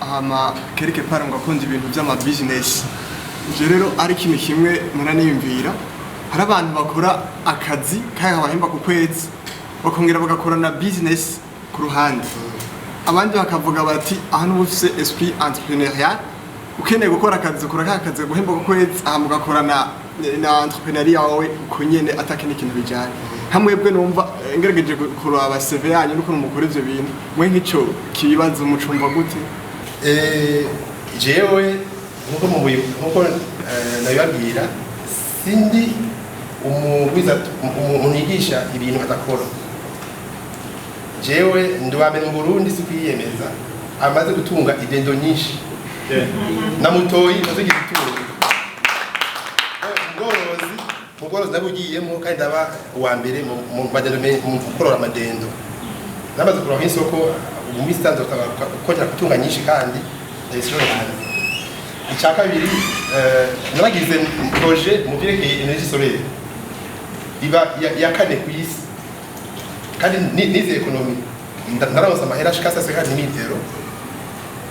Hama quelque part ngakunda ibintu by'ama business. Je rero ari kintu kimwe muraniyumvira hari abantu bakora akazi kaya bahemba ku kwezi bakongera bagakora na business ku ruhande. Abandi bakavuga bati ahantu ufise esprit entrepreneurial ukeneye gukora akazi ukora akazi guhemba ku kwezi mugakora na entrepreneuria yawe uko nyene atakene ikintu bijanye. Hamwebwe numva ngerageje kuraba CV yanyu nuko mukora ivyo bintu mwe nk'ico kibazo mucumva gute? Jewe nkuko nabibabwira sindi umunigisha ibintu adakora. Jewe ndiwambere mu Burundi si kwiyemeza amaze gutunga idendo nyinshi na mutoyi azigira itungo ubworozi nabugiyemo kandi ndaba uwambere mu badendo mu gukorora amadendo namaze kuronka isoko mu bistanzo kongera gutunga nyinshi kandi ndayisoro hanze. Icya kabiri naragize projet mu byerekeye energie solaire iba ya kane ku isi kandi nize economy ndaronsa amahera ashika 50,000 euro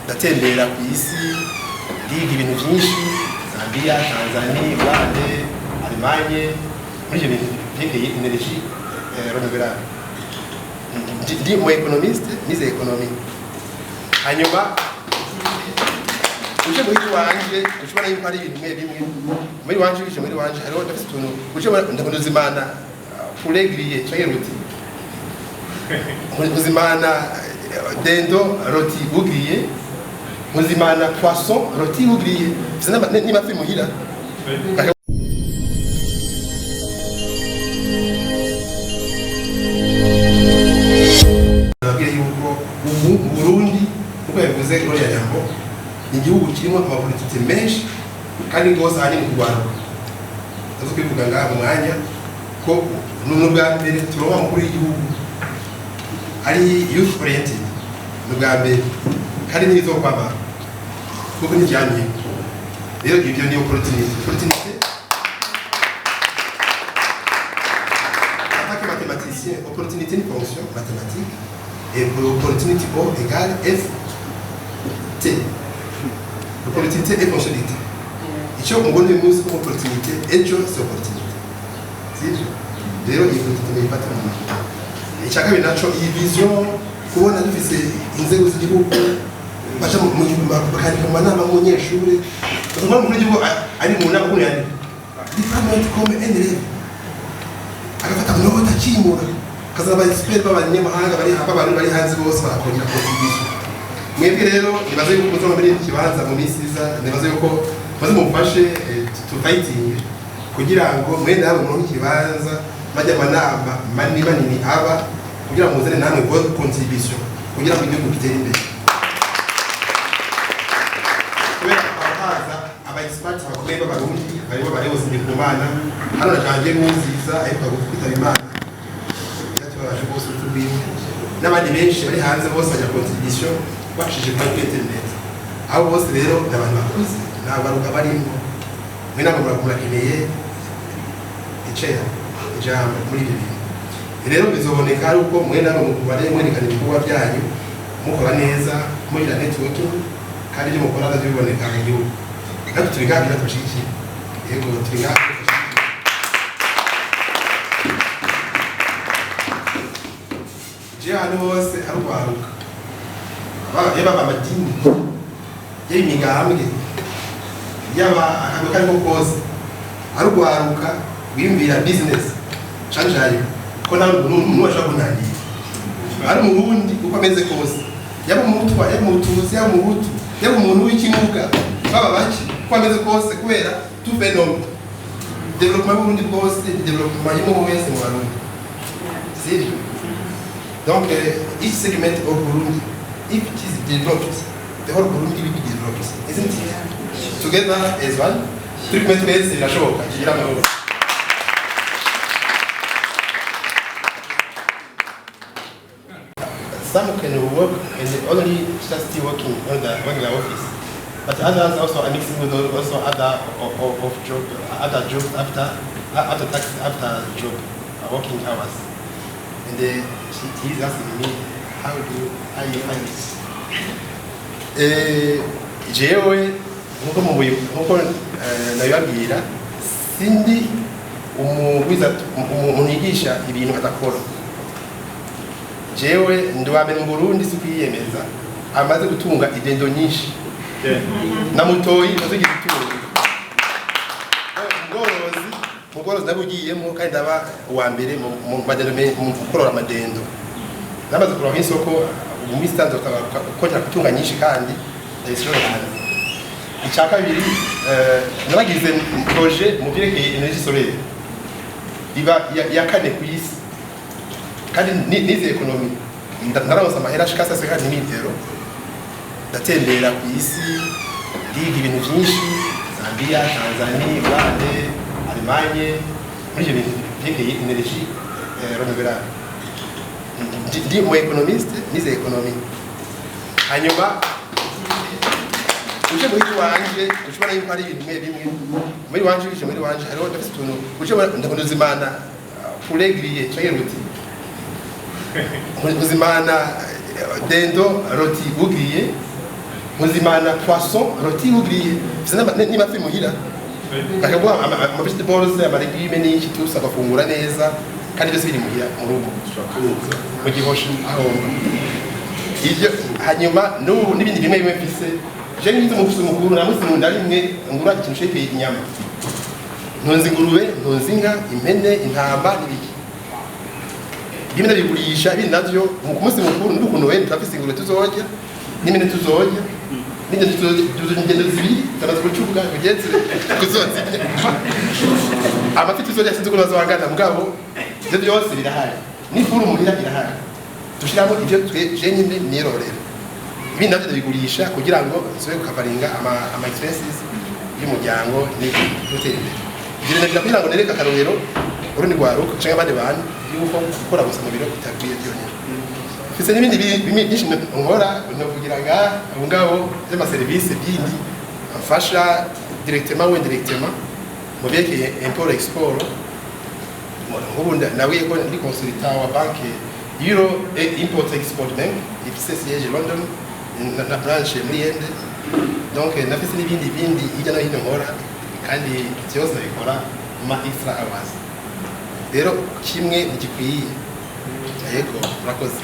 ndatembera ku isi ndiga ibintu byinshi Zambia, Tanzania, Burundi, Allemagne muri ibyo bintu byerekeye energie renouvelable. Ndi mu economiste nize economy hanyuma uje muri wanje ushobora yuko ari ibintu bimwe muri wanje hariho ndafite utuntu ushobora ndakunduzimana puregriye cyageruti muzimana dendo roti bugriye muzimana poisson roti bugriye ni mafi muhira Burundi uko yavuze ko yajambo igihugu kirimo amapolitike menshi kandi ngose ari mu Rwanda azo kwivuga ngaha mu mwanya ko n'ubwa mbere turoba mu kuri igihugu ari youth oriented n'ubwa mbere kandi nizo kwaba kuko ni cyane rero ibyo ni opportunity attaque mathématicien opportunité ni fonction mathématique et opportunity O égale F T. L'opportunité est fonctionnalité. Et on voit les mots comme opportunité et c'est opportunité. C'est ça. D'ailleurs, il faut pas trop. Et chacun a une vision. Comment on a fait une zéro zéro. Parce que moi, je me rappelle que maintenant, ma monnaie est chouette. Parce que moi, je me dis, allez, mon âme, on est allé. Il faut mettre comme un élève. Alors, tu as une autre chimo. Kaza abaexpert b'abanyamahanga bari hanze bose barakongera contribution. Mwebwe rero nibaze yuko muzo muri kibanza mu misiza nibaze yuko maze mufashe to fighting kugira ngo mwende abo mu kibanza bajya manama manini aba kugira ngo muzane namwe contribution kugira ngo igihugu gitere imbere. Kubera abahaza abaexpert bakomeye b'abarundi baribo barebuze ndikumana hano najanje muziza ariko gufita imana n'abandi benshi bari hanze bose bajya contribution bashije kuri internet. Abo bose rero n'abantu bakuze n'abaruka barimo mwe nabo murakeneye ijambo muri ibi bintu. Rero bizoboneka ari uko mwe nabo mukubare mwerekana ibikorwa byanyu mukora neza muri la networking kandi ibyo mukora ndabiboneka mu gihugu. Natwe turiganira tubashyigikiye yego turiganira hano hose arwaruka yaba amadini y'imigambwe yaba akabikari ko kose arwaruka wimvira business canjaye ko nawe umuntu ashaka kunangira ari mu Burundi uko ameze kose yaba umutwa yaba umutuzi yaba umuhutu yaba umuntu w'ikimuga baba baki uko ameze kose kubera tout phénomène développement Burundi bwose développement y'umuntu wese mu Burundi. C'est donc, each segment of Burundi, if it is developed, the whole Burundi will be developed, isn't it? Together as one, treatment base in a show. Some can work and only just working on the regular office, but others also are mixing with also other jobs after tax after job working hours. And he's asking me, how you find this? jewe nkuko nabibabwira sindi umuntu yigisha ibintu adakora. Jewe ndi wa mbere mu Burundi si kwiyemeza amaze gutunga idendo nyinshi na mutoyi azigira itungo ubworozi nabugiyemo kandi ndaba uwa mbere mu gukorora amadendo namaze kuronka isoko mu minsi itanze ukongera gutunga nyinshi kandi ndayishobora cyane. Icya kabiri nabagize projet mu byerekeye energie solaire iba ya kane ku isi kandi nize ekonomi ndaronsa amahera ashika 50,000 euro ndatembera ku isi ndiga ibintu byinshi Zambia, Tanzania, Uganda, Allemagne muri ibyo bintu byerekeye energie renouvelable. Ndi mu economiste nize ekonomi hanyuma uje muri wanje ushobora yuko ari ibintu bimwe muri wanje uje muri wanje hariho ndafite utuntu ushobora ndakunduzimana kuregriye cyangwa ruti muzimana dendo roti bugriye muzimana poisson roti bugriye ni mafi muhira akagwa amabishite balls amaregime n'iki tusa gafungura neza kandi byose biri muhira mu rugo mu gihosho aho ibyo hanyuma n'ibindi bimwe bimwe mfise je ngize mu mukuru namusi mu ndarimwe ngura ikintu shekeye inyama ntunzi ingurube ntunzi inka impene intamba n'ibiki bimwe nabigurisha ibindi navyo mu munsi mukuru ndukuntu wenda turafise ingurube tuzorya n'imene tuzorya n'indi tuzogenda zibiri tamaze kucubuga kugeze kuzotsi amafi tuzorya sinzi ko bazwangana mugabo ibyo byose birahari n'ifuru muhira irahari dushiramo ibyo je nyine nirorera ibindi navyo ndabigurisha kugira ngo nsobe kukavaringa ama expenses y'umuryango n'ibitera imbere ibyo nabyo kugira ngo nereka akarorero urundi rwaruka canke abandi bantu yuko gukora gusa mu biro bitakwiye byonyine. Fise n'ibindi byinshi nkora novugira nga ngabo by'ama service bindi afasha directement ou indirectement mu byerekeye import export nk'ubundi nawe ko ndi consultant wa banque Euro Import Export Bank ifise siège London na branche muri Inde donc nafise n'ibindi ijya no hino nkora kandi byose nabikora ma extra hours rero kimwe ntigikwiye yego murakoze.